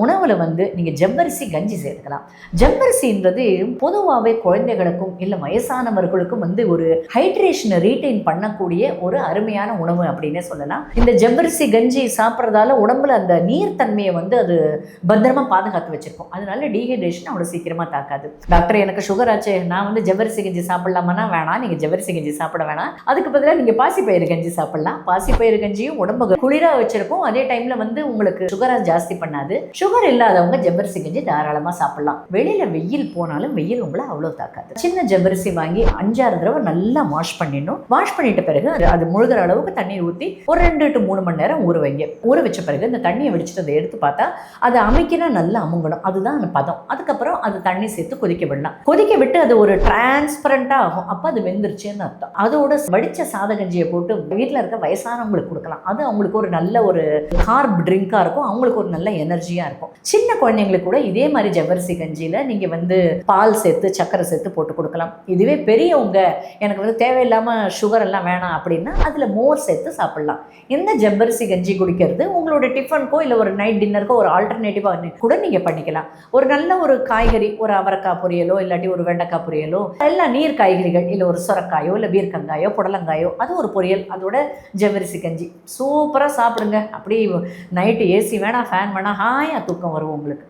உணவில் வந்து நீங்கள் ஜவ்வரிசி கஞ்சி சேர்த்துக்கலாம். ஜவ்வரிசின்றது பொதுவாகவே குழந்தைகளுக்கும் இல்லை வயசானவர்களுக்கும் வந்து ஒரு ஹைட்ரேஷனை ரீட்டைன் பண்ணக்கூடிய ஒரு அருமையான உணவு அப்படின்னே சொல்லலாம். இந்த ஜவ்வரிசி கஞ்சி சாப்பிட்றதால உடம்புல அந்த நீர்த்தன்மையை வந்து அது பத்திரமா பாதுகாத்து வச்சிருக்கோம். அதனால டீஹைட்ரேஷன் அவ்வளோ சீக்கிரமாக தாக்காது. டாக்டர் எனக்கு சுகர் ஆச்சு, நான் வந்து ஜவ்வரிசி கஞ்சி சாப்பிடலாமான்னா வேணாம், நீங்கள் ஜவ்வரிசி கஞ்சி சாப்பிட வேணாம். அதுக்கு பதிலாக நீங்கள் பாசிப்பயிறு கஞ்சி சாப்பிடலாம். பாசிப்பயிறு கஞ்சியும் உடம்பு குளிராக வச்சிருக்கும், அதே டைமில் வந்து உங்களுக்கு சுகரை ஜாஸ்தி பண்ணாது. சுகர் இல்லாதவங்க ஜவ்வரிசி கஞ்சி தாராளமாக சாப்பிடலாம். வெளியில வெயில் போனாலும் வெயில் உங்களை அவ்வளோ தாக்காது. சின்ன ஜவ்வரிசி வாங்கி 5-6 தடவை நல்லா வாஷ் பண்ணிடணும். வாஷ் பண்ணிட்ட பிறகு அது முழுகிற அளவுக்கு தண்ணீர் ஊற்றி ஒரு 2 to 3 மணி நேரம் ஊற வைங்க. ஊற வச்ச பிறகு இந்த தண்ணியை வடிச்சிட்டு அதை எடுத்து பார்த்தா அதை அமைக்கினா நல்லா அமுங்கணும். அதுதான் அந்த பதம். அதுக்கப்புறம் அது தண்ணி சேர்த்து கொதிக்க விடலாம். கொதிக்க விட்டு அது ஒரு டிரான்ஸ்பரண்டா ஆகும். அப்போ அது வெந்துருச்சுன்னு அர்த்தம். அதோட வடிச்ச சாத கஞ்சியை போட்டு வீட்டில் இருக்க வயசானவங்களுக்கு கொடுக்கலாம். அது அவங்களுக்கு ஒரு நல்ல ஒரு கார்ப் ட்ரிங்காக இருக்கும். அவங்களுக்கு ஒரு நல்ல எனர்ஜியாக இருக்கும். சின்ன குழந்தைங்களுக்கு கூட இதே மாதிரி ஜவ்வரிசி கஞ்சியில் நீங்கள் வந்து பால் சேர்த்து சர்க்கரை சேர்த்து போட்டு கொடுக்கலாம். இதுவே பெரியவங்க எனக்கு வந்து தேவையில்லாமல் சுகர் எல்லாம் வேணாம் அப்படின்னா அதில் மோர் சேர்த்து சாப்பிடலாம். இந்த ஜவ்வரிசி கஞ்சி குடிக்கிறது உங்களோட டிஃபனுக்கோ இல்லை ஒரு நைட் டின்னருக்கோ ஒரு ஆல்டர்னேட்டிவாக கூட நீங்கள் பண்ணிக்கலாம். ஒரு நல்ல ஒரு காய்கறி, ஒரு அவரைக்காய் பொரியலோ இல்லாட்டி ஒரு வெண்டைக்காய் பொரியலோ, எல்லாம் நீர் காய்கறிகள், இல்லை ஒரு சுரக்காயோ இல்லை பீர்க்கங்காயோ புடலங்காயோ, அது ஒரு பொரியல், அதோட ஜவ்வரிசி கஞ்சி சூப்பராக சாப்பிடுங்க. அப்படி நைட்டு ஏசி வேணாம், ஃபேன் வேணாம், ஹாயாக தூக்கம் வரும் உங்களுக்கு.